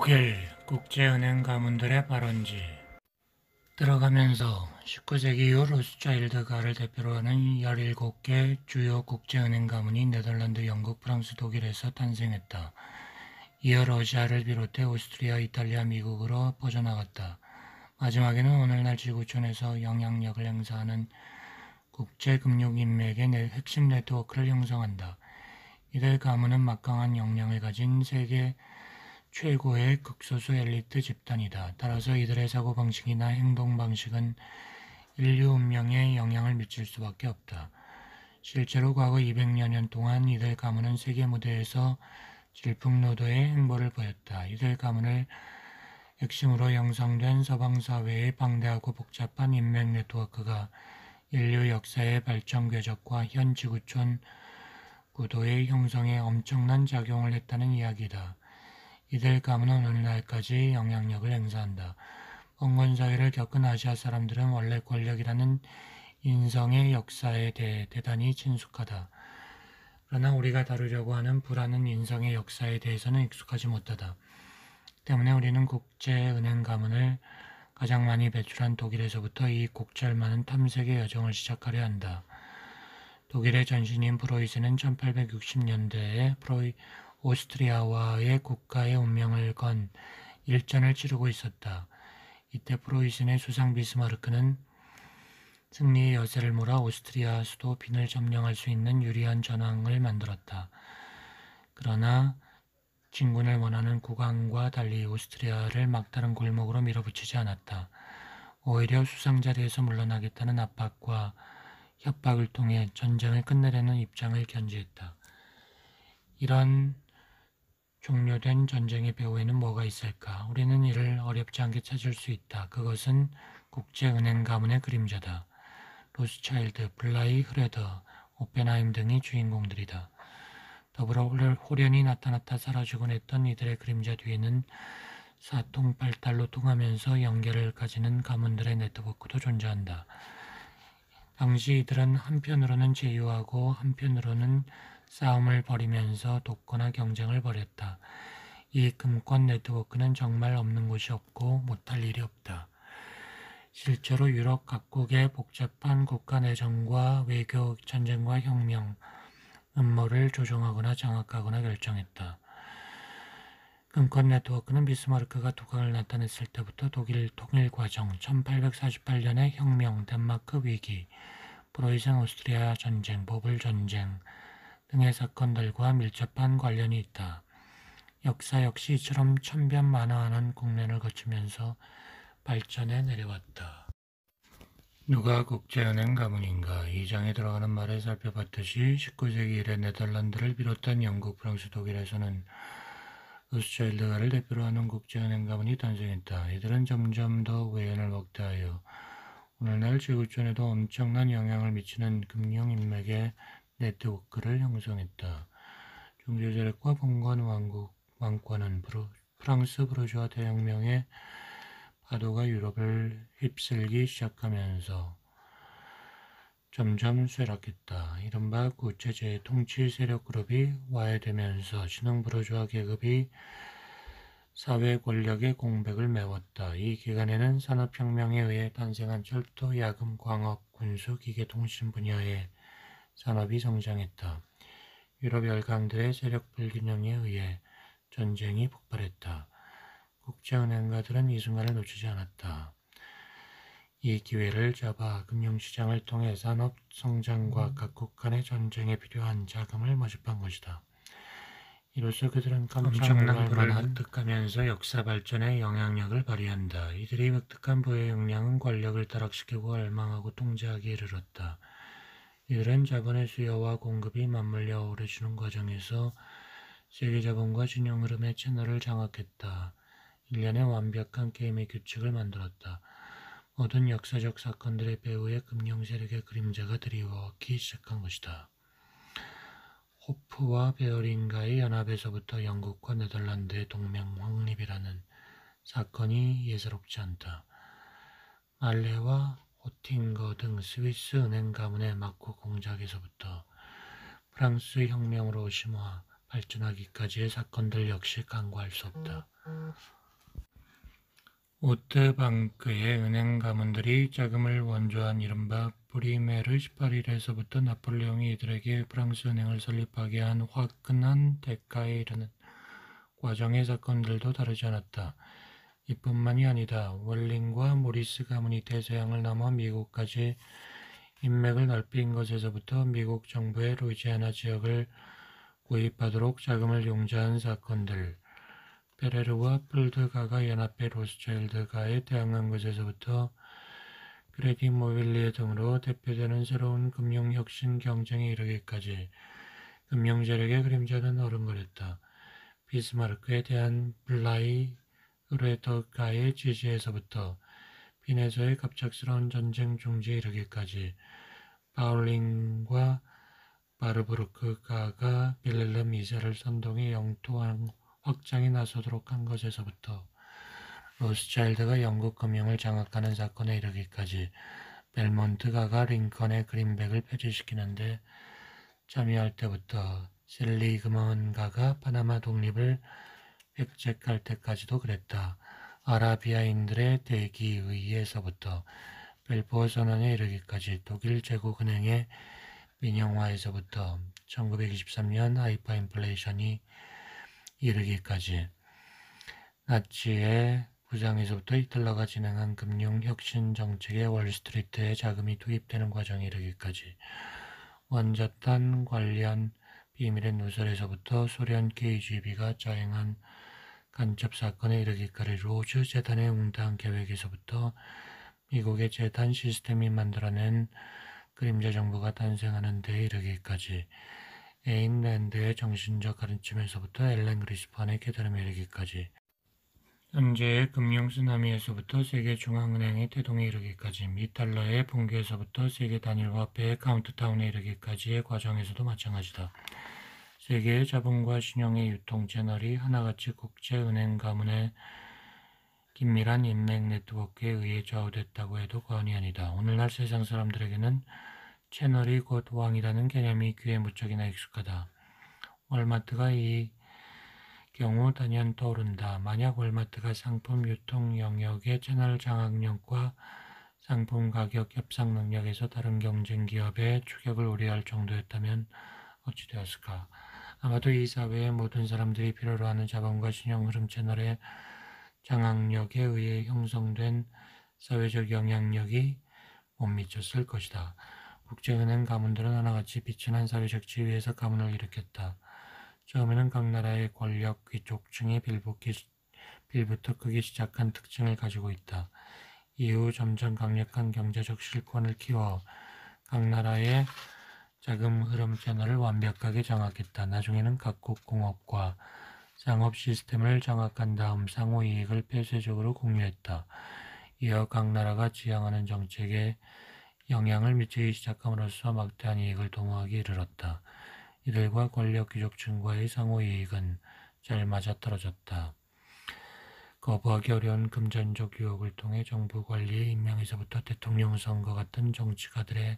독일 국제은행 가문들의 발원지. 들어가면서 19세기 이후 로스차일드가를 대표로 하는 17개 주요 국제은행 가문이 네덜란드, 영국, 프랑스, 독일에서 탄생했다. 이어 러시아를 비롯해 오스트리아, 이탈리아, 미국으로 퍼져나갔다. 마지막에는 오늘날 지구촌에서 영향력을 행사하는 국제금융인맥의 핵심 네트워크를 형성한다. 이들 가문은 막강한 역량을 가진 세계 최고의 극소수 엘리트 집단이다. 따라서 이들의 사고방식이나 행동방식은 인류 운명에 영향을 미칠 수밖에 없다. 실제로 과거 200여 년 동안 이들 가문은 세계 무대에서 질풍노도의 행보를 보였다. 이들 가문을 핵심으로 형성된 서방사회의 방대하고 복잡한 인맥 네트워크가 인류 역사의 발전 궤적과 현 지구촌 구도의 형성에 엄청난 작용을 했다는 이야기다. 이들 가문은 오늘날까지 영향력을 행사한다. 봉건사회를 겪은 아시아 사람들은 원래 권력이라는 인성의 역사에 대해 대단히 친숙하다. 그러나 우리가 다루려고 하는 부라는 인성의 역사에 대해서는 익숙하지 못하다. 때문에 우리는 국제은행 가문을 가장 많이 배출한 독일에서부터 이 곡절많은 탐색의 여정을 시작하려 한다. 독일의 전신인 프로이센은 1860년대에 오스트리아와의 국가의 운명을 건 일전을 치르고 있었다. 이때 프로이센의 수상 비스마르크는 승리의 열쇠를 몰아 오스트리아 수도 빈을 점령할 수 있는 유리한 전황을 만들었다. 그러나 진군을 원하는 국왕과 달리 오스트리아를 막다른 골목으로 밀어붙이지 않았다. 오히려 수상 자리에서 물러나겠다는 압박과 협박을 통해 전쟁을 끝내려는 입장을 견지했다. 이런 종료된 전쟁의 배후에는 뭐가 있을까? 우리는 이를 어렵지 않게 찾을 수 있다. 그것은 국제은행 가문의 그림자다. 로스차일드, 블라이, 흐레더, 오펜하임 등이 주인공들이다. 더불어 호련히 나타났다 사라지곤 했던 이들의 그림자 뒤에는 사통팔달로 통하면서 연결을 가지는 가문들의 네트워크도 존재한다. 당시 이들은 한편으로는 제휴하고 한편으로는 싸움을 벌이면서 돕거나 경쟁을 벌였다. 이 금권 네트워크는 정말 없는 곳이 없고 못할 일이 없다. 실제로 유럽 각국의 복잡한 국가 내정과 외교 전쟁과 혁명, 음모를 조종하거나 장악하거나 결정했다. 금권 네트워크는 비스마르크가 두각을 나타냈을 때부터 독일 통일 과정, 1848년의 혁명, 덴마크 위기, 프로이센 오스트리아 전쟁, 보블 전쟁 등의 사건들과 밀접한 관련이 있다. 역사 역시 이처럼 천변만화하는 국면을 거치면서 발전해 내려왔다. 누가 국제은행 가문인가? 이 장에 들어가는 말에 살펴봤듯이 19세기 이래 네덜란드를 비롯한 영국, 프랑스, 독일에서는 로스차일드가를 대표로 하는 국제은행 가문이 탄생했다. 이들은 점점 더 외연을 확대하여 오늘날 지구촌에도 엄청난 영향을 미치는 금융인맥의 네트워크를 형성했다. 종교세력과 봉건 왕권은 프랑스 부르주아 대혁명의 파도가 유럽을 휩쓸기 시작하면서 점점 쇠락했다. 이른바 구체제 통치 세력 그룹이 와해되면서 신흥 부르주아 계급이 사회 권력의 공백을 메웠다. 이 기간에는 산업혁명에 의해 탄생한 철도, 야금, 광업, 군수, 기계통신 분야의 산업이 성장했다. 유럽 열강들의 세력 불균형에 의해 전쟁이 폭발했다. 국제은행가들은 이 순간을 놓치지 않았다. 이 기회를 잡아 금융시장을 통해 산업 성장과 각국 간의 전쟁에 필요한 자금을 모집한 것이다. 이로써 그들은 깜짝 놀랄 만한 획득하면서 역사 발전에 영향력을 발휘한다. 이들이 획득한 부의 역량은 권력을 타락시키고 멸망하고 통제하기에 이르렀다. 이들은 자본의 수요와 공급이 맞물려 오래지는 과정에서 세계 자본과 진영 흐름의 채널을 장악했다. 일련의 완벽한 게임의 규칙을 만들었다. 모든 역사적 사건들의 배후에 금융 세력의 그림자가 드리워기 시작한 것이다. 호프와 베어링가의 연합에서부터 영국과 네덜란드의 동맹 확립이라는 사건이 예사롭지 않다. 말레와 호팅거 등 스위스 은행 가문의 막구 공작에서부터 프랑스 혁명으로 심화 발전하기까지의 사건들 역시 간과할 수 없다. 오트방크의 은행 가문들이 자금을 원조한 이른바 프리메르 18일에서부터 나폴레옹이 이들에게 프랑스 은행을 설립하게 한 화끈한 대가에 이르는 과정의 사건들도 다르지 않았다. 이뿐만이 아니다. 월링과 모리스 가문이 대서양을 넘어 미국까지 인맥을 넓힌 것에서부터 미국 정부의 루이지아나 지역을 구입하도록 자금을 용자한 사건들, 페레르와 풀드가가 연합해 로스차일드가에 대항한 것에서부터 크레딧 모빌리에 등으로 대표되는 새로운 금융혁신 경쟁에 이르기까지 금융세력의 그림자는 어른거렸다. 비스마르크에 대한 블라이 으레더가의 지시에서부터 빈에서의 갑작스러운 전쟁 중지에 이르기까지 파울링과 바르부르크가가 빌렐름 2세를 선동해 영토 확장에 나서도록 한 것에서부터 로스차일드가 영국 금융을 장악하는 사건에 이르기까지 벨몬트가가 링컨의 그린백을 폐지시키는데 참여할 때부터 셀리그먼가가 파나마 독립을 획책할 때까지도 그랬다. 아라비아인들의 대기의에서부터 벨포어 선언에 이르기까지 독일 제국은행의 민영화에서부터 1923년 하이퍼인플레이션이 이르기까지 나치의 부장에서부터 히틀러가 진행한 금융혁신 정책에 월스트리트에 자금이 투입되는 과정에 이르기까지 원자탄 관련 비밀의 누설에서부터 소련 KGB가 자행한 간첩 사건에 이르기까지 로즈 재단의 웅당한 계획에서부터 미국의 재단 시스템이 만들어낸 그림자 정부가 탄생하는 데에 이르기까지 에인 랜드의 정신적 가르침에서부터 엘렌 그리스판의 깨달음에 이르기까지 현재의 금융 쓰나미에서부터 세계 중앙은행의 태동에 이르기까지 미 달러의 붕괴에서부터 세계 단일화폐의 카운트다운에 이르기까지의 과정에서도 마찬가지다. 세계의 자본과 신용의 유통 채널이 하나같이 국제은행 가문의 긴밀한 인맥 네트워크에 의해 좌우됐다고 해도 과언이 아니다. 오늘날 세상 사람들에게는 채널이 곧 왕이라는 개념이 귀에 무척이나 익숙하다. 월마트가 이 경우 단연 떠오른다. 만약 월마트가 상품 유통 영역의 채널 장악력과 상품 가격 협상 능력에서 다른 경쟁 기업의 추격을 우려할 정도였다면 어찌 되었을까? 아마도 이 사회의 모든 사람들이 필요로 하는 자본과 신용 흐름 채널의 장악력에 의해 형성된 사회적 영향력이 못 미쳤을 것이다. 국제은행 가문들은 하나같이 빛이 난 사회적 지위에서 가문을 일으켰다. 처음에는 각 나라의 권력 귀족층이 빌부터 크기 시작한 특징을 가지고 있다. 이후 점점 강력한 경제적 실권을 키워 각 나라의 자금 흐름 채널을 완벽하게 장악했다. 나중에는 각국 공업과 상업 시스템을 장악한 다음 상호 이익을 폐쇄적으로 공유했다. 이어 각 나라가 지향하는 정책에 영향을 미치기 시작함으로써 막대한 이익을 도모하기 이르렀다. 이들과 권력 귀족층과의 상호 이익은 잘 맞아떨어졌다. 거부하기 어려운 금전적 유혹을 통해 정부 관리의 임명에서부터 대통령 선거 같은 정치가들의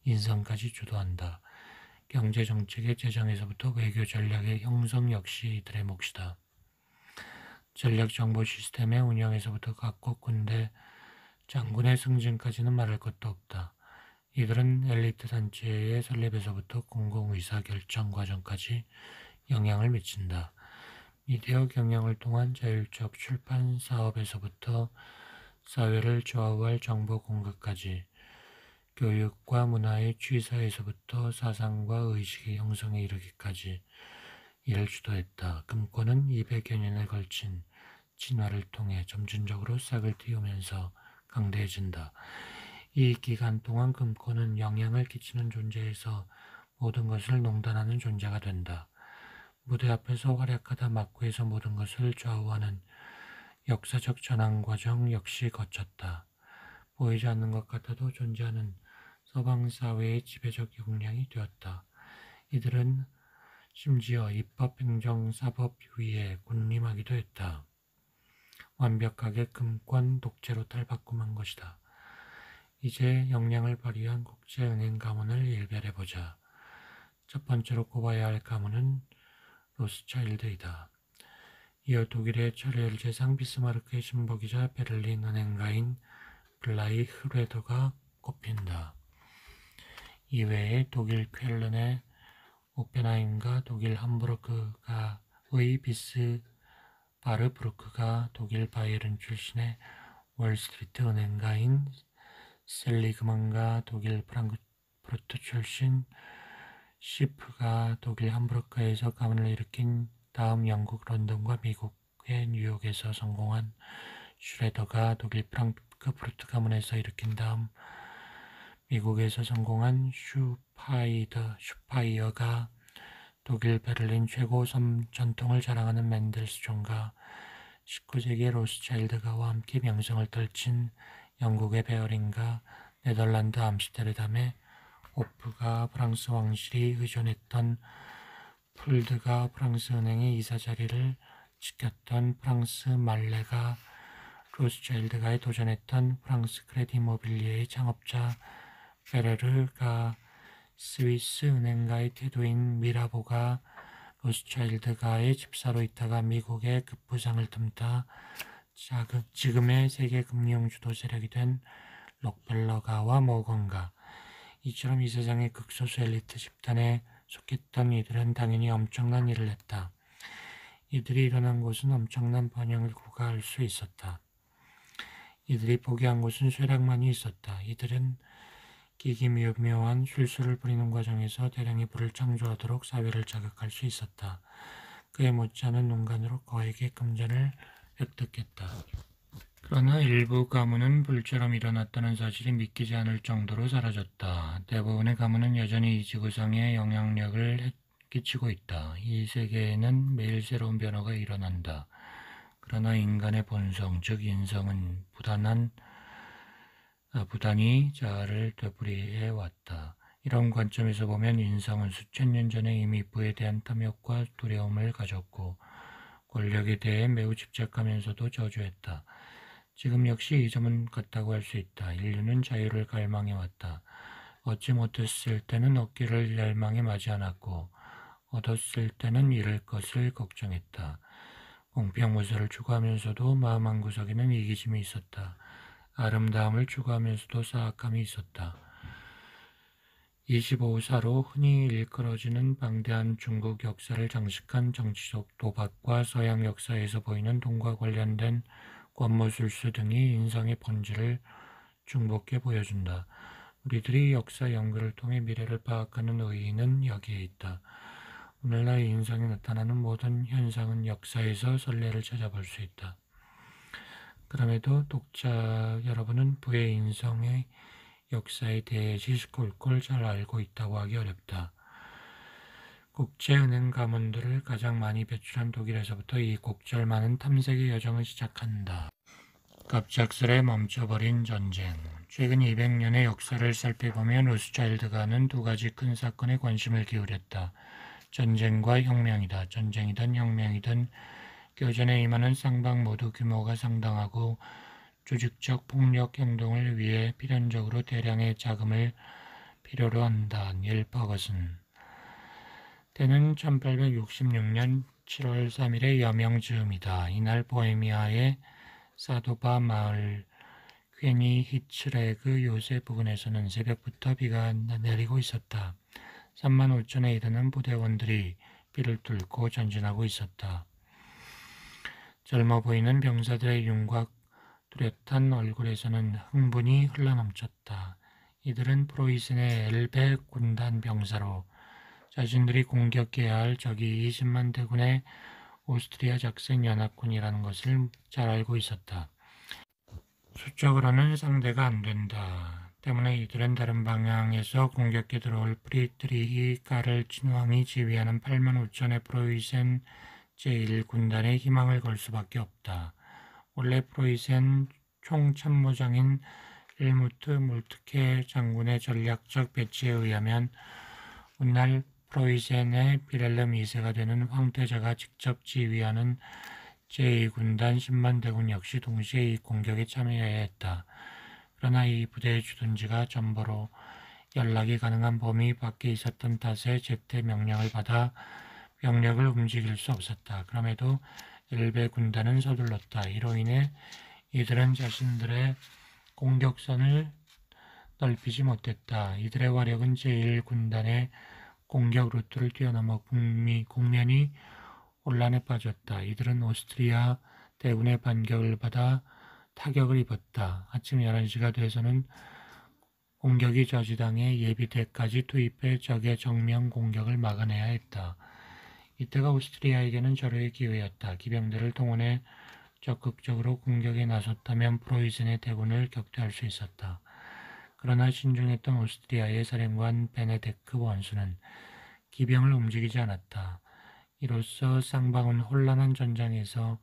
인선까지 주도한다. 경제 정책의 제정에서부터 외교 전략의 형성 역시 이들의 몫이다. 전략 정보 시스템의 운영에서부터 각국 군대 장군의 승진까지는 말할 것도 없다. 이들은 엘리트 단체의 설립에서부터 공공의사결정 과정까지 영향을 미친다. 미디어 경영을 통한 자율적 출판 사업에서부터 사회를 좌우할 정보 공급까지 교육과 문화의 취사에서부터 사상과 의식의 형성에 이르기까지 이를 주도했다. 금권은 200여 년에 걸친 진화를 통해 점진적으로 싹을 틔우면서 강대해진다. 이 기간 동안 금권은 영향을 끼치는 존재에서 모든 것을 농단하는 존재가 된다. 무대 앞에서 활약하다 막구에서 모든 것을 좌우하는 역사적 전환 과정 역시 거쳤다. 보이지 않는 것 같아도 존재하는 서방 사회의 지배적 역량이 되었다. 이들은 심지어 입법, 행정, 사법 위에 군림하기도 했다. 완벽하게 금권 독재로 탈바꿈한 것이다. 이제 역량을 발휘한 국제은행 가문을 일별해보자. 첫 번째로 꼽아야 할 가문은 로스차일드이다. 이어 독일의 철혈 재상 비스마르크의 신복이자 베를린 은행가인 블라이 흐레더가 꼽힌다. 이외에 독일 쾰른의 오펜하임과 독일 함부르크의 비스바르부르크가 독일 바이에른 출신의 월스트리트 은행가인 셀리그만과 독일 프랑크푸르트 출신 시프가 독일 함부르크에서 가문을 일으킨 다음 영국 런던과 미국의 뉴욕에서 성공한 슈레더가 독일 프랑크푸르트 가문에서 일으킨 다음 미국에서 성공한 슈파이어가 독일 베를린 최고 전통을 자랑하는 맨델스존과 19세기의 로스차일드가와 함께 명성을 떨친 영국의 베어링과 네덜란드 암스테르담의 호프가 프랑스 왕실이 의존했던 풀드가 프랑스 은행의 이사 자리를 지켰던 프랑스 말레가 로스차일드가에 도전했던 프랑스 크레디 모빌리에의 창업자 베레르가 스위스 은행가의 태도인 미라보가 로스차일드가의 집사로 있다가 미국의 급부상을 틈타 지금의 세계 금융 주도 세력이 된 록펠러가와 모건가. 이처럼 이 세상의 극소수 엘리트 집단에 속했던 이들은 당연히 엄청난 일을 했다. 이들이 일어난 곳은 엄청난 번영을 구가할 수 있었다. 이들이 포기한 곳은 쇠락만이 있었다. 이들은 기기묘묘한 술수를 부리는 과정에서 대량의 부를 창조하도록 사회를 자극할 수 있었다. 그에 못지않은 농간으로 거액의 금전을 획득했다. 그러나 일부 가문은 불처럼 일어났다는 사실이 믿기지 않을 정도로 사라졌다. 대부분의 가문은 여전히 이 지구상에 영향력을 끼치고 있다. 이 세계에는 매일 새로운 변화가 일어난다. 그러나 인간의 본성, 즉 인성은 부단히 자아를 되풀이해 왔다. 이런 관점에서 보면 인성은 수천 년 전에 이미 부에 대한 탐욕과 두려움을 가졌고 권력에 대해 매우 집착하면서도 저주했다. 지금 역시 이 점은 같다고 할 수 있다. 인류는 자유를 갈망해왔다. 얻지 못했을 때는 얻기를 열망에 맞지 않았고 얻었을 때는 잃을 것을 걱정했다. 공평무사를 추구하면서도 마음 한구석에는 이기심이 있었다. 아름다움을 추구하면서도 사악함이 있었다. 25사로 흔히 일컬어지는 방대한 중국 역사를 장식한 정치적 도박과 서양 역사에서 보이는 돈과 관련된 권모술수 등이 인성의 본질을 중복해 보여준다. 우리들이 역사 연구를 통해 미래를 파악하는 의의는 여기에 있다. 오늘날 인성에 나타나는 모든 현상은 역사에서 선례를 찾아볼 수 있다. 그럼에도 독자 여러분은 부의 인성의 역사에 대해 시시콜콜 잘 알고 있다고 하기 어렵다. 국제은행 가문들을 가장 많이 배출한 독일에서부터 이 곡절많은 탐색의 여정을 시작한다. 갑작스레 멈춰버린 전쟁. 최근 200년의 역사를 살펴보면 로스차일드가는 두 가지 큰 사건에 관심을 기울였다. 전쟁과 혁명이다. 전쟁이든 혁명이든 교전에 임하는 쌍방 모두 규모가 상당하고 조직적 폭력 행동을 위해 필연적으로 대량의 자금을 필요로 한다. 닐 퍼거슨. 때는 1866년 7월 3일의 여명 즈음이다. 이날 보헤미아의 사도바 마을 퀘니 히츠레그 요새 부근에서는 새벽부터 비가 내리고 있었다. 3만 5천에 이르는 부대원들이 비를 뚫고 전진하고 있었다. 젊어 보이는 병사들의 윤곽 뚜렷한 얼굴에서는 흥분이 흘러넘쳤다. 이들은 프로이센의 엘베 군단 병사로 자신들이 공격해야 할 적이 20만 대군의 오스트리아 작생 연합군이라는 것을 잘 알고 있었다. 수적으로는 상대가 안 된다. 때문에 이들은 다른 방향에서 공격해 들어올 프리드리히 카를 친왕이 지휘하는 8만 5천의 프로이센 제1군단에 희망을 걸 수밖에 없다. 원래 프로이센 총참모장인 헬무트 몰트케 장군의 전략적 배치에 의하면 훗날 프로이센의 비렐름 2세가 되는 황태자가 직접 지휘하는 제2군단 10만 대군 역시 동시에 이 공격에 참여해야 했다. 그러나 이 부대의 주둔지가 전보로 연락이 가능한 범위 밖에 있었던 탓에 제때 명령을 받아 병력을 움직일 수 없었다. 그럼에도 엘베 군단은 서둘렀다. 이로 인해 이들은 자신들의 공격선을 넓히지 못했다. 이들의 화력은 제1군단의 공격 루트를 뛰어넘어 국면이 혼란에 빠졌다. 이들은 오스트리아 대군의 반격을 받아 타격을 입었다. 아침 11시가 돼서는 공격이 저지당해 예비대까지 투입해 적의 정면 공격을 막아내야 했다. 이때가 오스트리아에게는 절호의 기회였다. 기병들을 동원해 적극적으로 공격에 나섰다면 프로이센의 대군을 격퇴할 수 있었다. 그러나 신중했던 오스트리아의 사령관 베네데크 원수는 기병을 움직이지 않았다. 이로써 쌍방은 혼란한 전장에서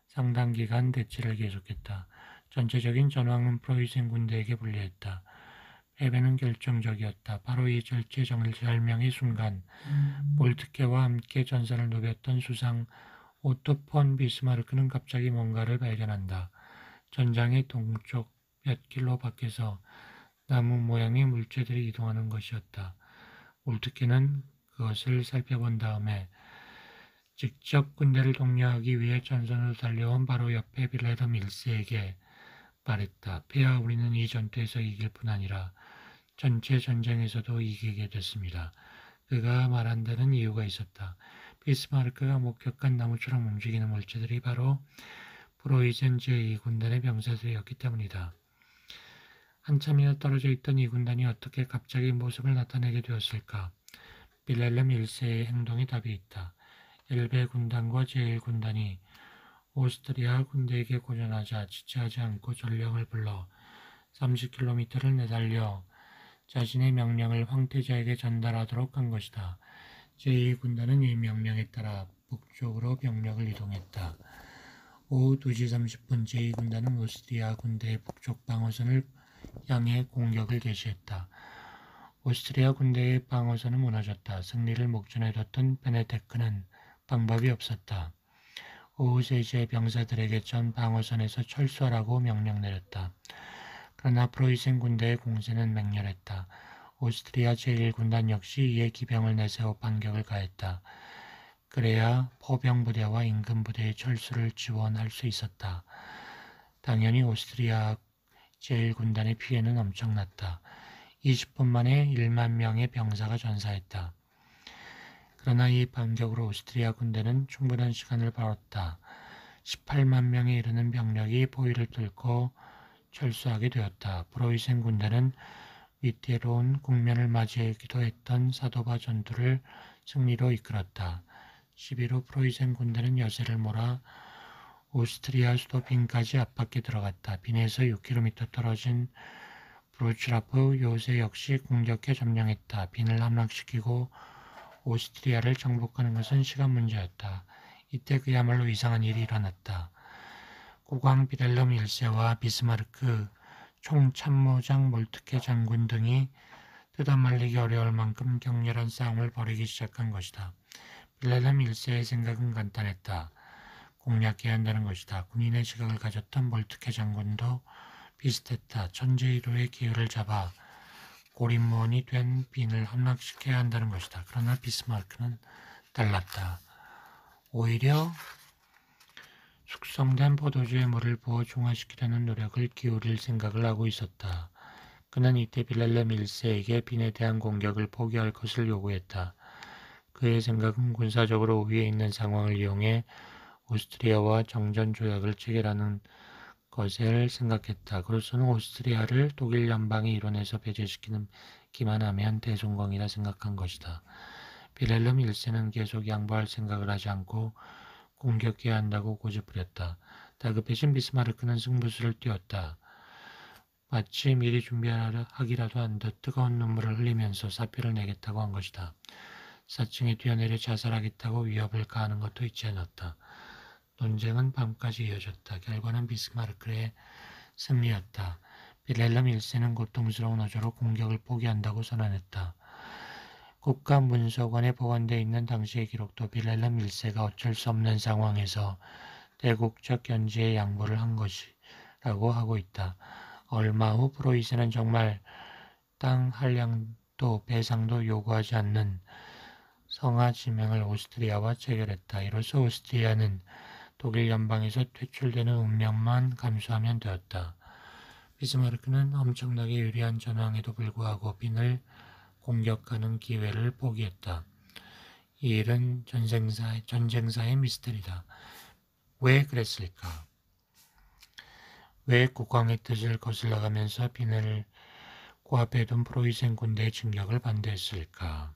상당 기간 대치를 계속했다. 전체적인 전황은 프로이센 군대에게 불리했다. 패배는 결정적이었다. 바로 이 절체절명의 순간 몰트케와 함께 전선을 누볐던 수상 오토 폰 비스마르크는 갑자기 뭔가를 발견한다. 전장의 동쪽 몇 킬로 밖에서 나무 모양의 물체들이 이동하는 것이었다. 몰트케는 그것을 살펴본 다음에 직접 군대를 독려하기 위해 전선으로 달려온 바로 옆에 빌레름 1세에게 말했다. 폐하 우리는 이 전투에서 이길 뿐 아니라 전체 전쟁에서도 이기게 됐습니다. 그가 말한 데는 이유가 있었다. 비스마르크가 목격한 나무처럼 움직이는 물체들이 바로 프로이센 제2군단의 병사들이었기 때문이다. 한참이나 떨어져 있던 이 군단이 어떻게 갑자기 모습을 나타내게 되었을까? 빌렐름 1세의 행동에 답이 있다. 엘베 군단과 제1군단이 오스트리아 군대에게 고전하자 지체하지 않고 전령을 불러 30km를 내달려 자신의 명령을 황태자에게 전달하도록 한 것이다. 제2군단은 이 명령에 따라 북쪽으로 병력을 이동했다. 오후 2시 30분 제2군단은 오스트리아 군대의 북쪽 방어선을 향해 공격을 개시했다. 오스트리아 군대의 방어선은 무너졌다. 승리를 목전에 뒀던 베네데크는 방법이 없었다. 오후 3시에 병사들에게 전 방어선에서 철수하라고 명령 내렸다. 그러나 프로이센 군대의 공세는 맹렬했다. 오스트리아 제1군단 역시 이에 기병을 내세워 반격을 가했다. 그래야 포병 부대와 인근 부대의 철수를 지원할 수 있었다. 당연히 오스트리아 제1군단의 피해는 엄청났다. 20분 만에 1만 명의 병사가 전사했다. 그러나 이 반격으로 오스트리아 군대는 충분한 시간을 벌었다. 18만 명에 이르는 병력이 포위를 뚫고 철수하게 되었다. 프로이센 군대는 위태로운 국면을 맞이하기도 했던 사도바 전투를 승리로 이끌었다. 11호 프로이센 군대는 여세를 몰아 오스트리아 수도 빈까지 압박해 들어갔다. 빈에서 6km 떨어진 브루츠라프 요새 역시 공격해 점령했다. 빈을 함락시키고 오스트리아를 정복하는 것은 시간 문제였다. 이때 그야말로 이상한 일이 일어났다. 국왕 빌헬름 1세와 비스마르크 총참모장 몰트케 장군 등이 뜯어말리기 어려울 만큼 격렬한 싸움을 벌이기 시작한 것이다. 빌헬름 1세의 생각은 간단했다. 공략해야 한다는 것이다. 군인의 지각을 가졌던 몰트케 장군도 비슷했다. 천재의도의 기회를 잡아 고립무원이 된 빈을 함락시켜야 한다는 것이다. 그러나 비스마르크는 달랐다. 오히려 숙성된 포도주에 물을 부어 중화시키려는 노력을 기울일 생각을 하고 있었다. 그는 이때 빌렐름 1세에게 빈에 대한 공격을 포기할 것을 요구했다. 그의 생각은 군사적으로 우위에 있는 상황을 이용해 오스트리아와 정전 조약을 체결하는 것을 생각했다. 그로서는 오스트리아를 독일 연방의 일원에서 배제시키기만 하면 대성공이라 생각한 것이다. 빌헬름 1세는 계속 양보할 생각을 하지 않고 공격해야 한다고 고집부렸다. 다급해진 비스마르크는 승부수를 띄웠다. 마치 미리 준비하기라도 한 듯 뜨거운 눈물을 흘리면서 사표를 내겠다고 한 것이다. 4층에 뛰어내려 자살하겠다고 위협을 가하는 것도 있지 않았다. 논쟁은 밤까지 이어졌다. 결과는 비스마르크의 승리였다. 빌헬름 1세는 고통스러운 어조로 공격을 포기한다고 선언했다. 국가문서관에 보관되어 있는 당시의 기록도 빌헬름 1세가 어쩔 수 없는 상황에서 대국적 견지에 양보를 한 것이라고 하고 있다. 얼마 후 프로이센은 정말 땅 한량도 배상도 요구하지 않는 성하 지명을 오스트리아와 체결했다. 이로써 오스트리아는 독일 연방에서 퇴출되는 운명만 감수하면 되었다. 비스마르크는 엄청나게 유리한 전황에도 불구하고 빈을 공격하는 기회를 포기했다. 이 일은 전쟁사의 미스터리다. 왜 그랬을까? 왜 국왕의 뜻을 거슬러가면서 빈을 코앞에 둔 프로이센 군대의 진격을 반대했을까?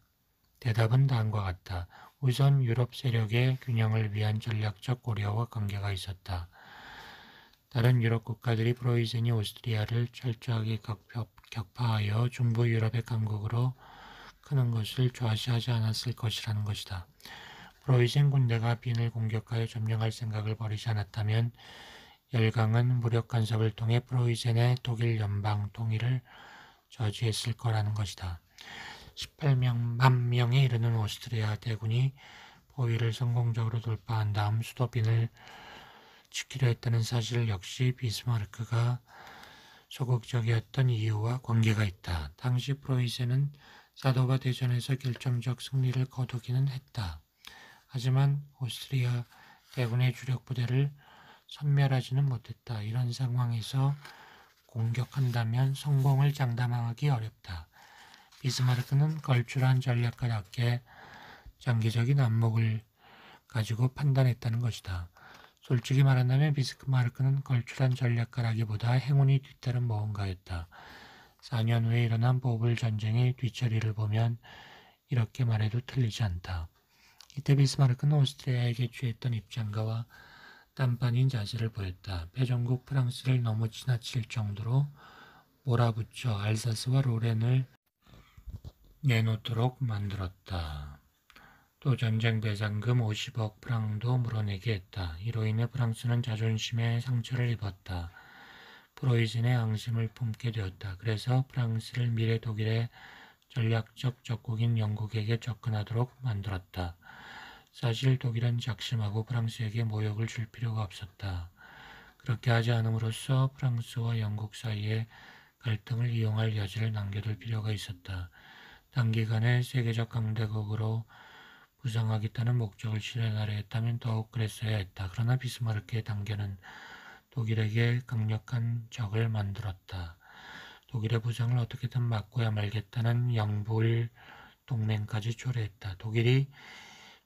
대답은 다음과 같다. 우선 유럽 세력의 균형을 위한 전략적 고려와 관계가 있었다. 다른 유럽 국가들이 프로이센이 오스트리아를 철저하게 격파하여 중부 유럽의 강국으로 크는 것을 좌시하지 않았을 것이라는 것이다. 프로이센 군대가 빈을 공격하여 점령할 생각을 버리지 않았다면 열강은 무력 간섭을 통해 프로이센의 독일 연방 통일을 저지했을 거라는 것이다. 18만 명에 이르는 오스트리아 대군이 포위를 성공적으로 돌파한 다음 수도 빈을 지키려 했다는 사실 역시 비스마르크가 소극적이었던 이유와 관계가 있다. 당시 프로이센은 사도바 대전에서 결정적 승리를 거두기는 했다. 하지만 오스트리아 대군의 주력 부대를 섬멸하지는 못했다. 이런 상황에서 공격한다면 성공을 장담하기 어렵다. 비스마르크는 걸출한 전략가답게 장기적인 안목을 가지고 판단했다는 것이다. 솔직히 말한다면 비스마르크는 걸출한 전략가라기보다 행운이 뒤따른 모험가였다. 4년 후에 일어난 보불 전쟁의 뒤처리를 보면 이렇게 말해도 틀리지 않다. 이때 비스마르크는 오스트리아에게 취했던 입장과와 딴판인 자세를 보였다. 패전국 프랑스를 너무 지나칠 정도로 몰아붙여 알사스와 로렌을 내놓도록 만들었다. 또 전쟁 배상금 50억 프랑도 물어내게 했다. 이로 인해 프랑스는 자존심에 상처를 입었다. 프로이센의 앙심을 품게 되었다. 그래서 프랑스를 미래 독일의 전략적 적국인 영국에게 접근하도록 만들었다. 사실 독일은 작심하고 프랑스에게 모욕을 줄 필요가 없었다. 그렇게 하지 않음으로써 프랑스와 영국 사이에 갈등을 이용할 여지를 남겨둘 필요가 있었다. 단기간에 세계적 강대국으로 부상하겠다는 목적을 실현하려 했다면 더욱 그랬어야 했다. 그러나 비스마르크의 단계는 독일에게 강력한 적을 만들었다. 독일의 부상을 어떻게든 막고야 말겠다는 영불 동맹까지 초래했다. 독일이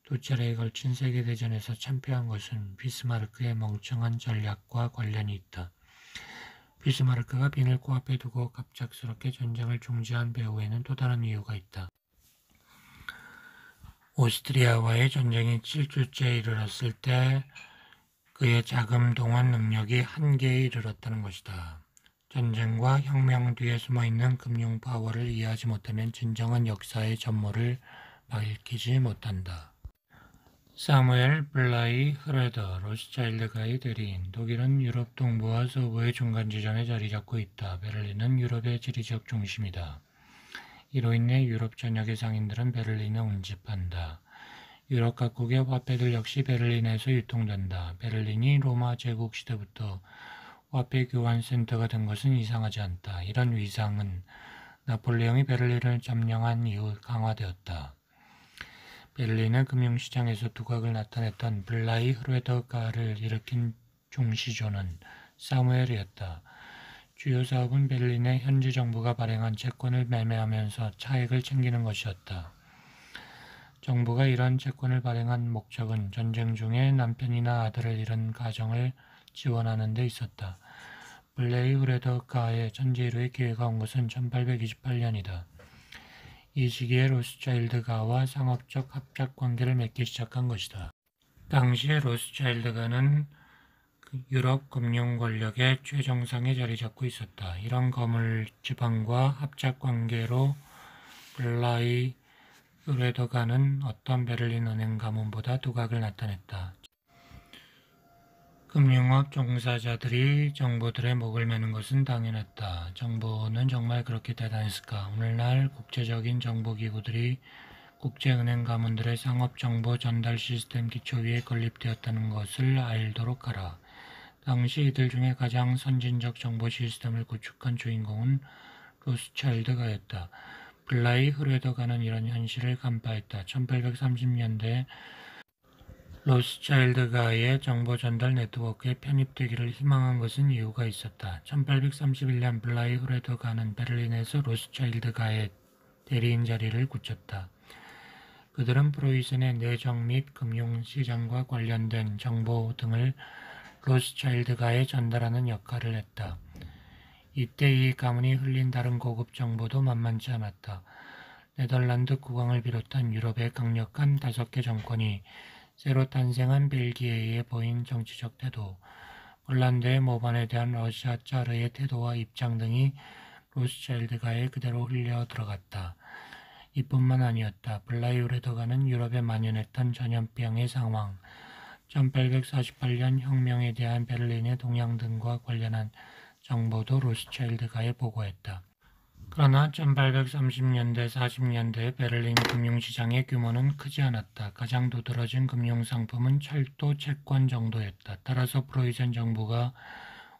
두 차례에 걸친 세계대전에서 참패한 것은 비스마르크의 멍청한 전략과 관련이 있다. 비스마르크가 빈을 코앞에 두고 갑작스럽게 전쟁을 중지한 배후에는 또 다른 이유가 있다. 오스트리아와의 전쟁이 7주째에 이르렀을 때 그의 자금 동원 능력이 한계에 이르렀다는 것이다. 전쟁과 혁명 뒤에 숨어있는 금융 파워를 이해하지 못하면 진정한 역사의 전모를 밝히지 못한다. 사무엘 블라이 흐레더 로스차일드가의 대리인. 독일은 유럽 동부와 서부의 중간 지점에 자리 잡고 있다. 베를린은 유럽의 지리적 중심이다. 이로 인해 유럽 전역의 상인들은 베를린에 운집한다. 유럽 각국의 화폐들 역시 베를린에서 유통된다. 베를린이 로마 제국 시대부터 화폐 교환 센터가 된 것은 이상하지 않다. 이런 위상은 나폴레옹이 베를린을 점령한 이후 강화되었다. 베를린은 금융시장에서 두각을 나타냈던 블라이 흐레더가를 일으킨 중시조는 사무엘이었다. 주요 사업은 베를린의 현지 정부가 발행한 채권을 매매하면서 차익을 챙기는 것이었다. 정부가 이런 채권을 발행한 목적은 전쟁 중에 남편이나 아들을 잃은 가정을 지원하는 데 있었다. 블레이 흐레더가의 천재이루의 기회가 온 것은 1828년이다. 이 시기에 로스차일드가와 상업적 합작관계를 맺기 시작한 것이다. 당시에 로스차일드가는 유럽 금융 권력의 최정상에 자리 잡고 있었다. 이런 거물 지방과 합작관계로 블라이 흐레더가는 어떤 베를린 은행 가문보다 두각을 나타냈다. 금융업 종사자들이 정부들의 목을 매는 것은 당연했다. 정부는 정말 그렇게 대단했을까? 오늘날 국제적인 정보기구들이 국제은행 가문들의 상업정보 전달 시스템 기초 위에 건립되었다는 것을 알도록 하라. 당시 이들 중에 가장 선진적 정보 시스템을 구축한 주인공은 로스차일드가였다. 블라이 흐레더가는 이런 현실을 간파했다. 1830년대에 로스차일드가의 정보 전달 네트워크에 편입되기를 희망한 것은 이유가 있었다. 1831년 블라이 후레더가는 베를린에서 로스차일드가의 대리인 자리를 굳혔다. 그들은 프로이센의 내정 및 금융시장과 관련된 정보 등을 로스차일드가에 전달하는 역할을 했다. 이때 이 가문이 흘린 다른 고급 정보도 만만치 않았다. 네덜란드 국왕을 비롯한 유럽의 강력한 5개 정권이 새로 탄생한 벨기에에 보인 정치적 태도, 폴란드의 모반에 대한 러시아 짜르의 태도와 입장 등이 로스차일드가에 그대로 흘려 들어갔다. 이뿐만 아니었다. 블라이우레더가는 유럽에 만연했던 전염병의 상황, 1848년 혁명에 대한 베를린의 동향 등과 관련한 정보도 로스차일드가에 보고했다. 그러나 1830년대, 40년대 베를린 금융시장의 규모는 크지 않았다. 가장 두드러진 금융상품은 철도, 채권 정도였다. 따라서 프로이센 정부가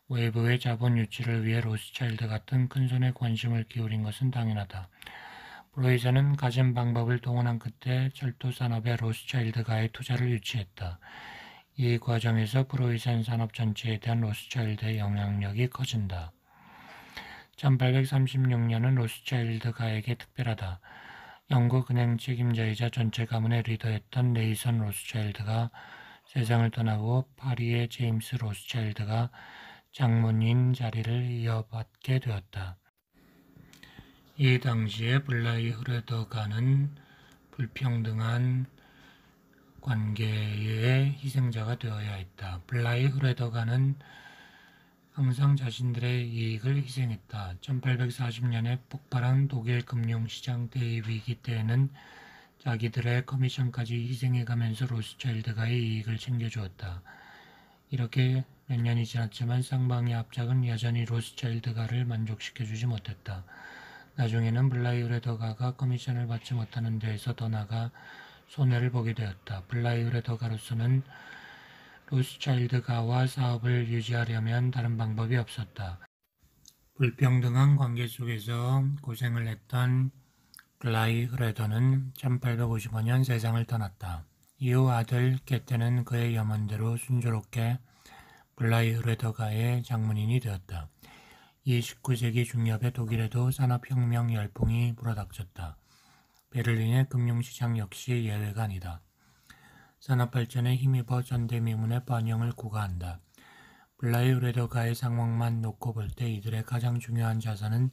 외부의 자본 유치를 위해 로스차일드 같은 큰손에 관심을 기울인 것은 당연하다. 프로이센은 가진 방법을 동원한 끝에 철도 산업에 로스차일드가의 투자를 유치했다. 이 과정에서 프로이센 산업 전체에 대한 로스차일드의 영향력이 커진다. 1836년은 로스차일드가에게 특별하다. 영국 은행 책임자이자 전체 가문의 리더였던 레이선 로스차일드가 세상을 떠나고 파리의 제임스 로스차일드가 장문인 자리를 이어받게 되었다. 이 당시에 블라이 후레더가는 불평등한 관계의 희생자가 되어야 했다. 블라이 후레더가는 항상 자신들의 이익을 희생했다. 1840년에 폭발한 독일 금융시장 대위 위기 때에는 자기들의 커미션까지 희생해가면서 로스차일드가의 이익을 챙겨주었다. 이렇게 몇 년이 지났지만 쌍방의 합작은 여전히 로스차일드가를 만족시켜주지 못했다. 나중에는 블라이 후레더가가 커미션을 받지 못하는 데에서 더 나아가 손해를 보게 되었다. 블라이 후레더가로서는 로스차일드가와 사업을 유지하려면 다른 방법이 없었다. 불평등한 관계 속에서 고생을 했던 블라이 후레더는 1855년 세상을 떠났다. 이후 아들 게테는 그의 염원대로 순조롭게 블라이 후레더가의 장문인이 되었다. 이 19세기 중엽의 독일에도 산업혁명 열풍이 불어닥쳤다. 베를린의 금융시장 역시 예외가 아니다. 산업발전에 힘입어 전대미문의 번영을 구가한다. 블라이 후레더가의 상황만 놓고 볼 때 이들의 가장 중요한 자산은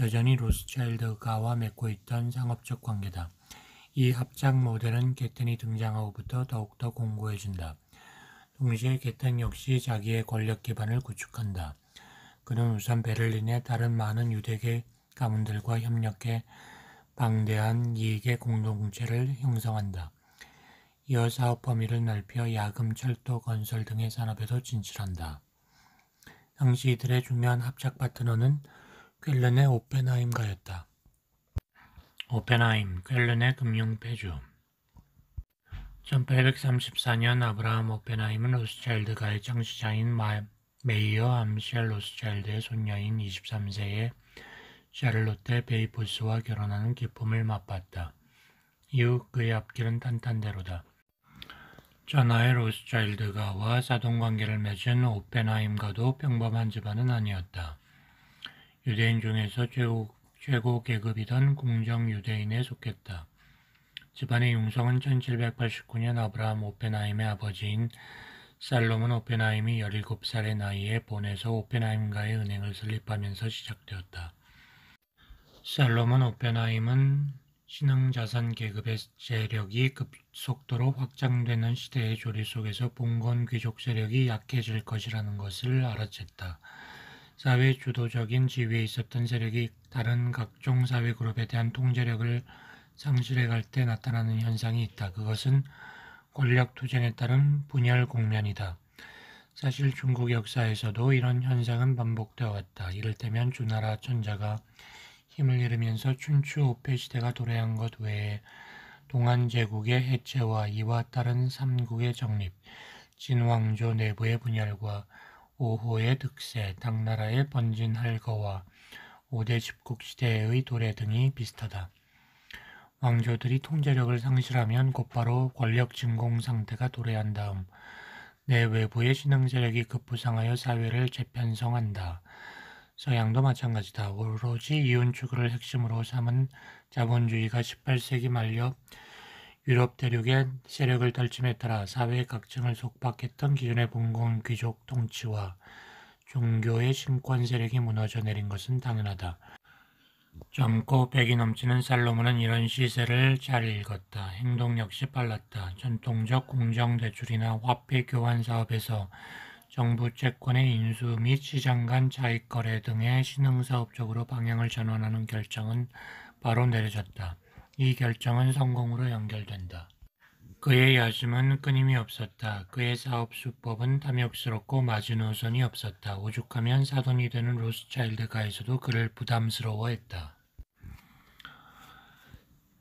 여전히 로스차일드가와 맺고 있던 상업적 관계다. 이 합작 모델은 게텐이 등장하고부터 더욱더 공고해진다. 동시에 게텐 역시 자기의 권력 기반을 구축한다. 그는 우선 베를린의 다른 많은 유대계 가문들과 협력해 방대한 이익의 공동체를 형성한다. 이어 사업 범위를 넓혀 야금, 철도, 건설 등의 산업에도 진출한다. 당시 이들의 중요한 합작 파트너는 쾰른의 오펜하임가였다. 오펜하임, 쾰른의 금융패주. 1834년 아브라함 오펜하임은 로스차일드가의 창시자인 메이어 암시엘 로스차일드의 손녀인 23세의 샤를로테 베이포스와 결혼하는 기쁨을 맛봤다. 이후 그의 앞길은 탄탄대로다. 전하의 로스차일드가와 사돈관계를 맺은 오펜하임과도 평범한 집안은 아니었다. 유대인 중에서 최고 계급이던 궁정 유대인에 속했다. 집안의 융성은 1789년 아브라함 오펜하임의 아버지인 살로몬 오펜하임이 17살의 나이에 본에서 오펜하임과의 은행을 설립하면서 시작되었다. 살로몬 오펜하임은 신흥자산 계급의 세력이 급속도로 확장되는 시대의 조리 속에서 봉건 귀족 세력이 약해질 것이라는 것을 알아챘다. 사회 주도적인 지위에 있었던 세력이 다른 각종 사회 그룹에 대한 통제력을 상실해갈 때 나타나는 현상이 있다. 그것은 권력 투쟁에 따른 분열 국면이다. 사실 중국 역사에서도 이런 현상은 반복되어 왔다. 이를테면 주나라 천자가 힘을 잃으면서 춘추 오패 시대가 도래한 것 외에 동한 제국의 해체와 이와 따른 삼국의 정립, 진왕조 내부의 분열과 오호의 득세, 당나라의 번진 할거와 5대 집국 시대의 도래 등이 비슷하다. 왕조들이 통제력을 상실하면 곧바로 권력 진공 상태가 도래한 다음 내 외부의 신흥 세력이 급부상하여 사회를 재편성한다. 서양도 마찬가지다. 오로지 이윤 추구를 핵심으로 삼은 자본주의가 18세기 말려 유럽 대륙의 세력을 떨침에 따라 사회 각층을 속박했던 기존의 분공 귀족 통치와 종교의 신권 세력이 무너져 내린 것은 당연하다. 젊고 백이 넘치는 살로몬은 이런 시세를 잘 읽었다. 행동 역시 빨랐다. 전통적 공정대출이나 화폐 교환 사업에서 정부 채권의 인수 및 시장 간 차익 거래 등의 신흥사업 쪽으로 방향을 전환하는 결정은 바로 내려졌다. 이 결정은 성공으로 연결된다. 그의 야심은 끊임이 없었다. 그의 사업 수법은 탐욕스럽고 마지노선이 없었다. 오죽하면 사돈이 되는 로스차일드가에서도 그를 부담스러워했다.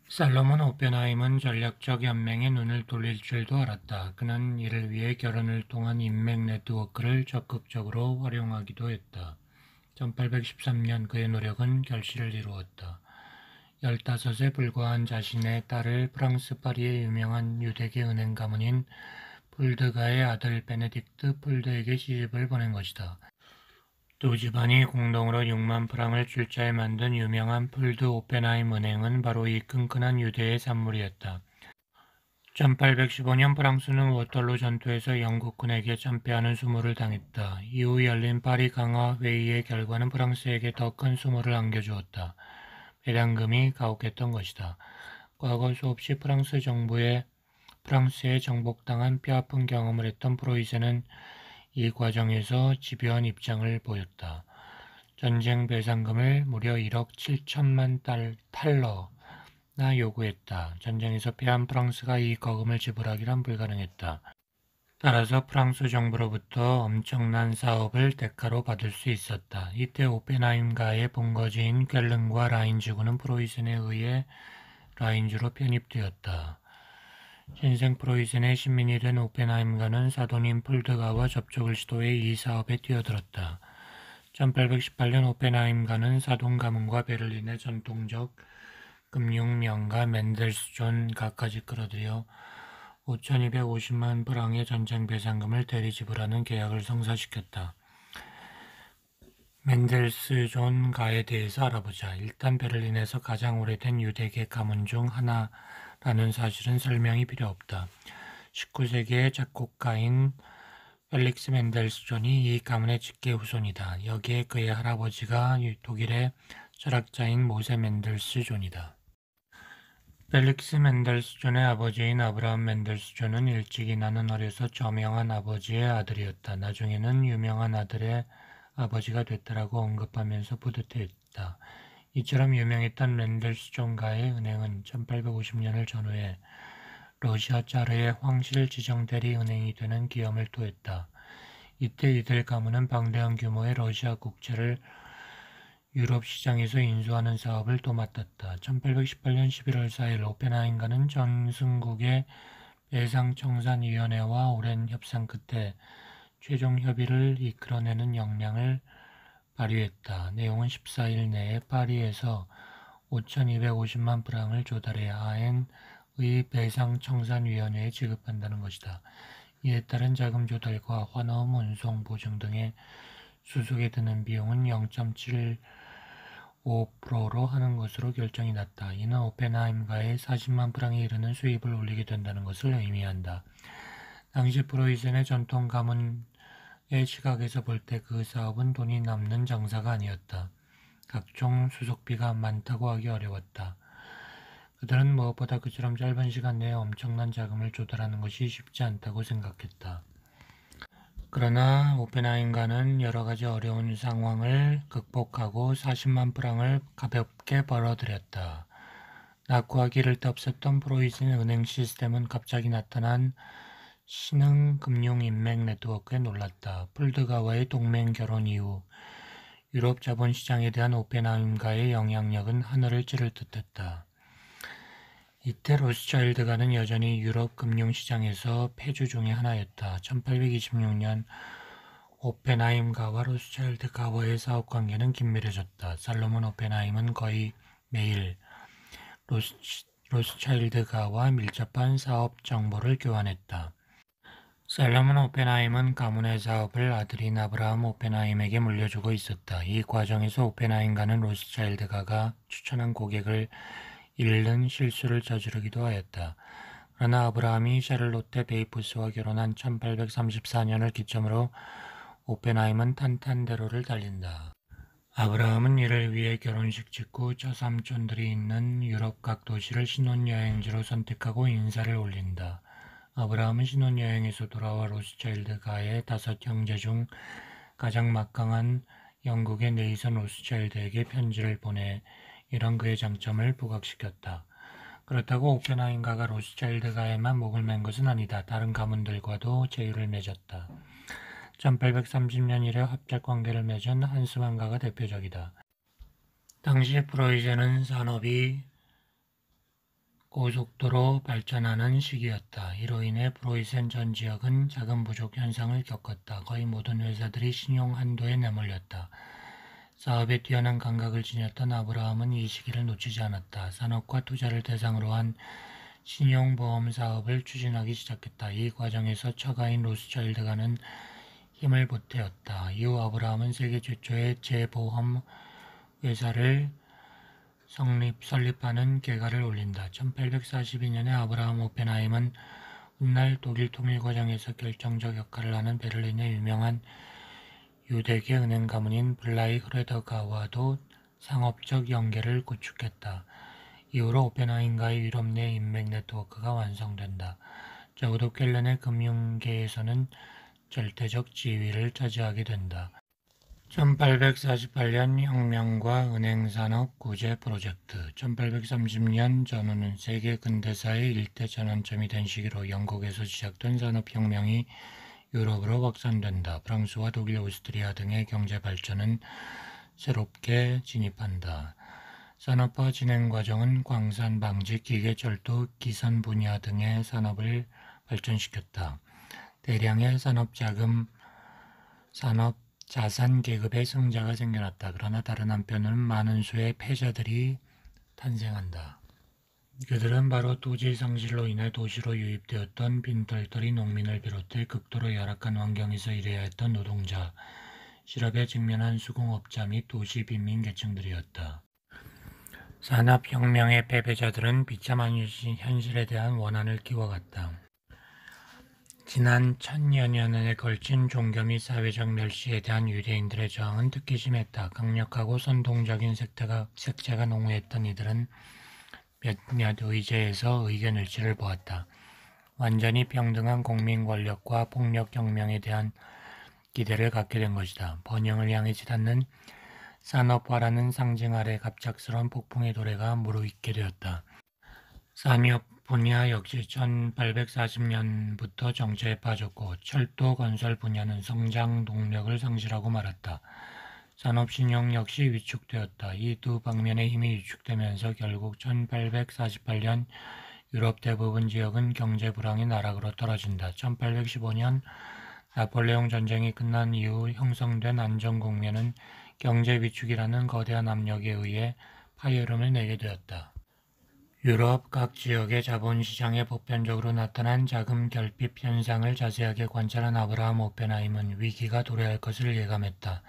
살로몬 오펜하임은 전략적 연맹에 눈을 돌릴 줄도 알았다. 그는 이를 위해 결혼을 통한 인맥 네트워크를 적극적으로 활용하기도 했다. 1813년 그의 노력은 결실을 이루었다. 15에 불과한 자신의 딸을 프랑스 파리의 유명한 유대계 은행 가문인 폴드가의 아들 베네딕트 폴드에게 시집을 보낸 것이다. 두 집안이 공동으로 6만 프랑을 출자해 만든 유명한 폴드 오펜하임 은행은 바로 이 끈끈한 유대의 산물이었다. 1815년 프랑스는 워털루 전투에서 영국군에게 참패하는 수모를 당했다. 이후 열린 파리 강화 회의의 결과는 프랑스에게 더 큰 수모를 안겨주었다. 배당금이 가혹했던 것이다. 과거 수없이 프랑스에 정복당한 뼈아픈 경험을 했던 프로이센은 이 과정에서 집요한 입장을 보였다. 전쟁 배상금을 무려 1억 7천만 탈러나 요구했다. 전쟁에서 패한 프랑스가 이 거금을 지불하기란 불가능했다. 따라서 프랑스 정부로부터 엄청난 사업을 대가로 받을 수 있었다. 이때 오펜하임가의 본거지인 괸른과 라인지구는 프로이센에 의해 라인주로 편입되었다. 신생 프로이센의 신민이 된 오펜하임가는 사돈인 폴드가와 접촉을 시도해 이 사업에 뛰어들었다. 1818년 오펜하임가는 사돈 가문과 베를린의 전통적 금융 명가 맨델스존 가까지 끌어들여 5,250만 프랑의 전쟁 배상금을 대리 지불하는 계약을 성사시켰다. 맨델스존 가에 대해서 알아보자. 일단 베를린에서 가장 오래된 유대계 가문 중 하나라는 사실은 설명이 필요 없다. 19세기의 작곡가인 펠릭스 맨델스존이 이 가문의 직계 후손이다. 여기에 그의 할아버지가 독일의 철학자인 모세 맨델스존이다. 펠릭스 맨델스존의 아버지인 아브라함 맨델스존은 일찍이 나는 어려서 저명한 아버지의 아들이었다. 나중에는 유명한 아들의 아버지가 됐다라고 언급하면서 뿌듯해했다. 이처럼 유명했던 맨델스존가의 은행은 1850년을 전후해 러시아 짜르의 황실 지정대리 은행이 되는 기염을 토했다. 이때 이들 가문은 방대한 규모의 러시아 국채를 유럽 시장에서 인수하는 사업을 또 맡았다. 1818년 11월 4일 오펜하임가는 전승국의 배상청산위원회와 오랜 협상 끝에 최종 협의를 이끌어내는 역량을 발휘했다. 내용은 14일 내에 파리에서 5,250만 프랑을 조달해 아엔의 배상청산위원회에 지급한다는 것이다. 이에 따른 자금 조달과 환호음, 운송, 보증 등의 수속에 드는 비용은 0.75%로 하는 것으로 결정이 났다. 이는 오펜하임가의 40만 프랑에 이르는 수입을 올리게 된다는 것을 의미한다. 당시 프로이센의 전통 가문의 시각에서 볼 때 그 사업은 돈이 남는 장사가 아니었다. 각종 수속비가 많다고 하기 어려웠다. 그들은 무엇보다 그처럼 짧은 시간 내에 엄청난 자금을 조달하는 것이 쉽지 않다고 생각했다. 그러나 오펜하임가는 여러 가지 어려운 상황을 극복하고 40만 프랑을 가볍게 벌어들였다. 낙후하기 이를 데 없었던 프로이센 은행 시스템은 갑자기 나타난 신흥 금융 인맥 네트워크에 놀랐다. 폴드가와의 동맹 결혼 이후 유럽 자본시장에 대한 오펜하임가의 영향력은 하늘을 찌를 듯했다. 이때 로스차일드가는 여전히 유럽 금융시장에서 패주 중의 하나였다. 1826년 오펜하임가와 로스차일드가와의 사업관계는 긴밀해졌다. 살로몬 오펜하임은 거의 매일 로스차일드가와 밀접한 사업 정보를 교환했다. 셀러문 오펜하임은 가문의 사업을 아들인 아브라함 오펜하임에게 물려주고 있었다. 이 과정에서 오펜하임과는 로스차일드가가 추천한 고객을 잃는 실수를 저지르기도 하였다. 그러나 아브라함이 샤를로테 베이프스와 결혼한 1834년을 기점으로 오펜하임은 탄탄대로를 달린다. 아브라함은 이를 위해 결혼식 직후 저삼촌들이 있는 유럽 각 도시를 신혼여행지로 선택하고 인사를 올린다. 아브라함은 신혼여행에서 돌아와 로스차일드가의 5 형제 중 가장 막강한 영국의 네이선 로스차일드에게 편지를 보내 이런 그의 장점을 부각시켰다. 그렇다고 오펜하임가가 로스차일드가에만 목을 맨 것은 아니다. 다른 가문들과도 제휴를 맺었다. 1830년 이래 합작관계를 맺은 한스만가가 대표적이다. 당시 프로이센은 산업이 고속도로 발전하는 시기였다. 이로 인해 프로이센 전 지역은 자금 부족 현상을 겪었다. 거의 모든 회사들이 신용 한도에 내몰렸다. 사업에 뛰어난 감각을 지녔던 아브라함은 이 시기를 놓치지 않았다. 산업과 투자를 대상으로 한 신용보험 사업을 추진하기 시작했다. 이 과정에서 처가인 로스차일드가는 힘을 보태었다. 이후 아브라함은 세계 최초의 재보험 회사를 설립하는 계가를 올린다. 1842년에 아브라함 오펜하임은 훗날 독일 통일 과정에서 결정적 역할을 하는 베를린의 유명한 유대계 은행 가문인 블라이 흐레더가와도 상업적 연계를 구축했다. 이후로 오펜하임과의 유럽 내 인맥 네트워크가 완성된다. 적어도 쾰른의 금융계에서는 절대적 지위를 차지하게 된다. 1848년 혁명과 은행산업 구제 프로젝트 1830년 전후는 세계 근대사의 일대 전환점이 된 시기로 영국에서 시작된 산업혁명이 유럽으로 확산된다. 프랑스와 독일, 오스트리아 등의 경제 발전은 새롭게 진입한다. 산업화 진행 과정은 광산, 방직, 기계, 철도, 기선 분야 등의 산업을 발전시켰다. 대량의 산업 자산 계급의 승자가 생겨났다. 그러나 다른 한편으로는 많은 수의 패자들이 탄생한다. 그들은 바로 토지 상실로 인해 도시로 유입되었던 빈털터리 농민을 비롯해 극도로 열악한 환경에서 일해야 했던 노동자, 실업에 직면한 수공업자 및 도시 빈민 계층들이었다. 산업혁명의 패배자들은 비참한 현실에 대한 원한을 키워갔다. 지난 1000여 년에 걸친 종교 및 사회적 멸시에 대한 유대인들의 저항은 특히 심했다. 강력하고 선동적인 색채가 농후했던 이들은 몇몇 의제에서 의견 일치를 보았다. 완전히 평등한 공민 권력과 폭력혁명에 대한 기대를 갖게 된 것이다. 번영을 향해 치닫는 산업화라는 상징 아래 갑작스러운 폭풍의 도래가 무르익게 되었다. 산업 분야 역시 1840년부터 정체에 빠졌고 철도 건설 분야는 성장 동력을 상실하고 말았다. 산업신용 역시 위축되었다. 이 두 방면의 힘이 위축되면서 결국 1848년 유럽 대부분 지역은 경제 불황의 나락으로 떨어진다. 1815년 나폴레옹 전쟁이 끝난 이후 형성된 안정국면은 경제 위축이라는 거대한 압력에 의해 파열음을 내게 되었다. 유럽 각 지역의 자본시장에 보편적으로 나타난 자금 결핍 현상을 자세하게 관찰한 아브라함 오펜하임은 위기가 도래할 것을 예감했다.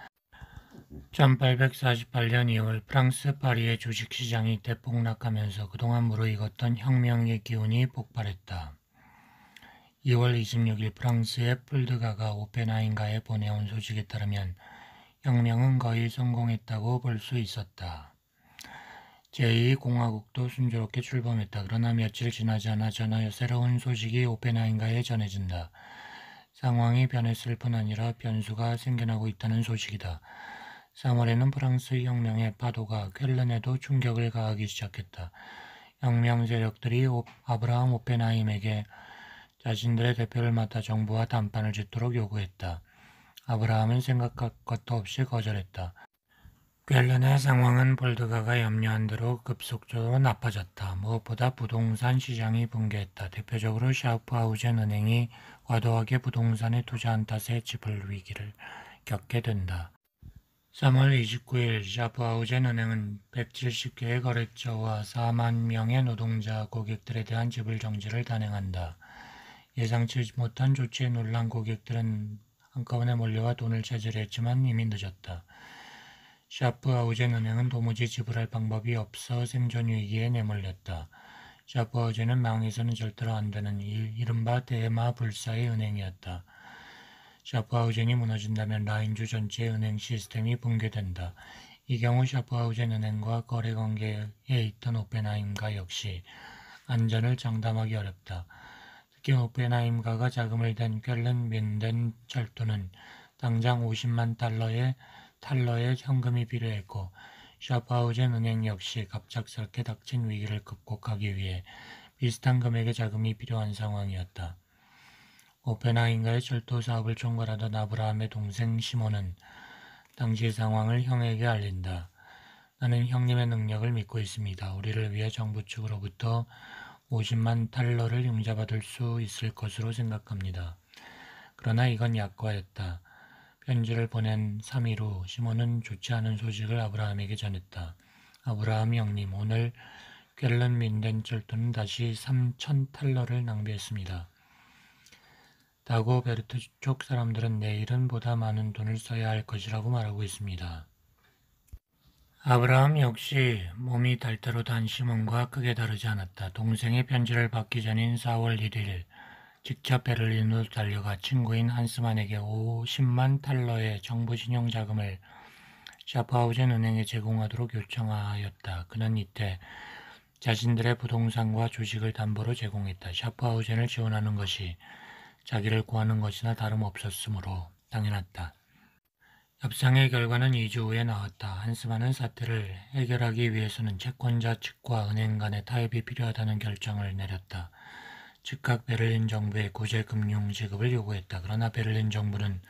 1848년 2월 프랑스 파리의 주식시장이 대폭락하면서 그동안 무르익었던 혁명의 기운이 폭발했다. 2월 26일 프랑스의 풀드가가 오펜하임가에 보내온 소식에 따르면 혁명은 거의 성공했다고 볼 수 있었다. 제2공화국도 순조롭게 출범했다. 그러나 며칠 지나지 않아 전하 새로운 소식이 오펜하임가에 전해진다. 상황이 변했을 뿐 아니라 변수가 생겨나고 있다는 소식이다. 3월에는 프랑스 혁명의 파도가 쾰른에도 충격을 가하기 시작했다. 혁명 세력들이 아브라함 오펜하임에게 자신들의 대표를 맡아 정부와 담판을 짓도록 요구했다. 아브라함은 생각할 것도 없이 거절했다. 쾰른의 상황은 볼드가가 염려한 대로 급속도로 나빠졌다. 무엇보다 부동산 시장이 붕괴했다. 대표적으로 샤우프하우젠 은행이 과도하게 부동산에 투자한 탓에 지불 위기를 겪게 된다. 3월 29일 샤프하우젠은행은 170개의 거래처와 4만 명의 노동자 고객들에 대한 지불 정지를 단행한다. 예상치 못한 조치에 놀란 고객들은 한꺼번에 몰려와 돈을 찾으려 했지만 이미 늦었다. 샤프하우젠은행은 도무지 지불할 방법이 없어 생존 위기에 내몰렸다. 샤프하우젠은 망해서는 절대로 안 되는 이른바 대마불사의 은행이었다. 샤프하우젠이 무너진다면 라인주 전체의 은행 시스템이 붕괴된다. 이 경우 샤프하우젠 은행과 거래 관계에 있던 오펜하임가 역시 안전을 장담하기 어렵다. 특히 오펜하임가가 자금을 댄 꿰른 민덴 철도는 당장 50만 달러의 현금이 필요했고 샤프하우젠 은행 역시 갑작스럽게 닥친 위기를 극복하기 위해 비슷한 금액의 자금이 필요한 상황이었다. 오펜하임가의 철도 사업을 총괄하던 아브라함의 동생 시몬은 당시 상황을 형에게 알린다. 나는 형님의 능력을 믿고 있습니다. 우리를 위해 정부 측으로부터 50만 달러를 융자받을 수 있을 것으로 생각합니다. 그러나 이건 약과였다. 편지를 보낸 3일 후 시몬은 좋지 않은 소식을 아브라함에게 전했다. 아브라함 형님, 오늘 꿰른 민덴 철도는 다시 3천 달러를 낭비했습니다. 다고베르트 쪽 사람들은 내일은 보다 많은 돈을 써야 할 것이라고 말하고 있습니다. 아브라함 역시 몸이 달 대로 단 시몬과 크게 다르지 않았다. 동생의 편지를 받기 전인 4월 1일 직접 베를린으로 달려가 친구인 한스만에게 50만 달러의 정부 신용자금을 샤프하우젠 은행에 제공하도록 요청하였다. 그는 이때 자신들의 부동산과 주식을 담보로 제공했다. 샤프하우젠을 지원하는 것이 자기를 구하는 것이나 다름없었으므로 당연했다. 협상의 결과는 2주 후에 나왔다. 한스만은 사태를 해결하기 위해서는 채권자 측과 은행 간의 타협이 필요하다는 결정을 내렸다. 즉각 베를린 정부에 구제금융 지급을 요구했다. 그러나 베를린 정부는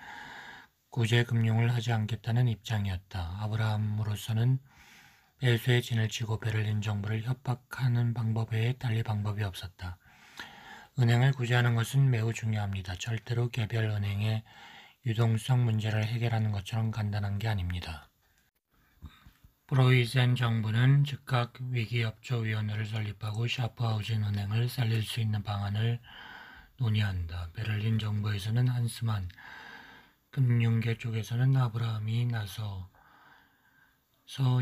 구제금융을 하지 않겠다는 입장이었다. 아브라함으로서는 배수의 진을 치고 베를린 정부를 협박하는 방법 외에 달리 방법이 없었다. 은행을 구제하는 것은 매우 중요합니다. 절대로 개별 은행의 유동성 문제를 해결하는 것처럼 간단한 게 아닙니다. 프로이센 정부는 즉각 위기협조위원회를 설립하고 샤프하우젠 은행을 살릴 수 있는 방안을 논의한다. 베를린 정부에서는 한스만, 금융계 쪽에서는 아브라함이 나서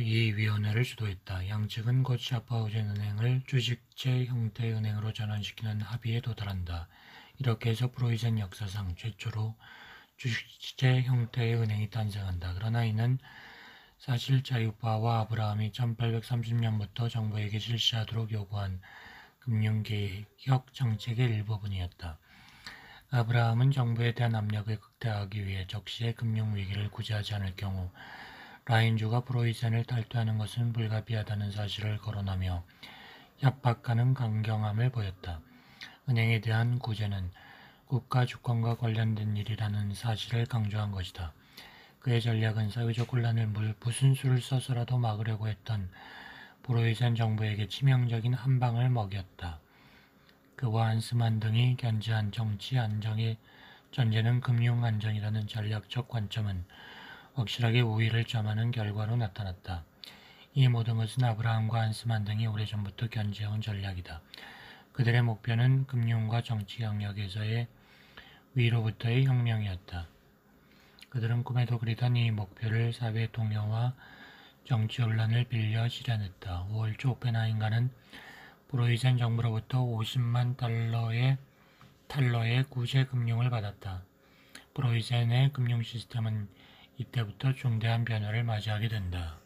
이 위원회를 주도했다. 양측은 곧 샤프하우젠 은행을 주식제 형태의 은행으로 전환시키는 합의에 도달한다. 이렇게 해서 프로이센 역사상 최초로 주식제 형태의 은행이 탄생한다. 그러나 이는 사실 자유파와 아브라함이 1830년부터 정부에게 실시하도록 요구한 금융개혁 정책의 일부분이었다. 아브라함은 정부에 대한 압력을 극대화하기 위해 적시의 금융위기를 구제하지 않을 경우 라인주가 프로이센을 탈퇴하는 것은 불가피하다는 사실을 거론하며 협박하는 강경함을 보였다. 은행에 대한 구제는 국가 주권과 관련된 일이라는 사실을 강조한 것이다. 그의 전략은 사회적 혼란을 무슨 수를 써서라도 막으려고 했던 프로이센 정부에게 치명적인 한방을 먹였다. 그와 한스만 등이 견지한 정치 안정의 전제는 금융 안정이라는 전략적 관점은 확실하게 우위를 점하는 결과로 나타났다. 이 모든 것은 아브라함과 한스만 등이 오래전부터 견지해온 전략이다. 그들의 목표는 금융과 정치 영역에서의 위로부터의 혁명이었다. 그들은 꿈에도 그리던 이 목표를 사회 동요와 정치 혼란을 빌려 실현했다. 5월 초 오펜하임가는 프로이센 정부로부터 50만 달러의 구제 금융을 받았다. 프로이센의 금융 시스템은 이때부터 중대한 변화를 맞이하게 된다.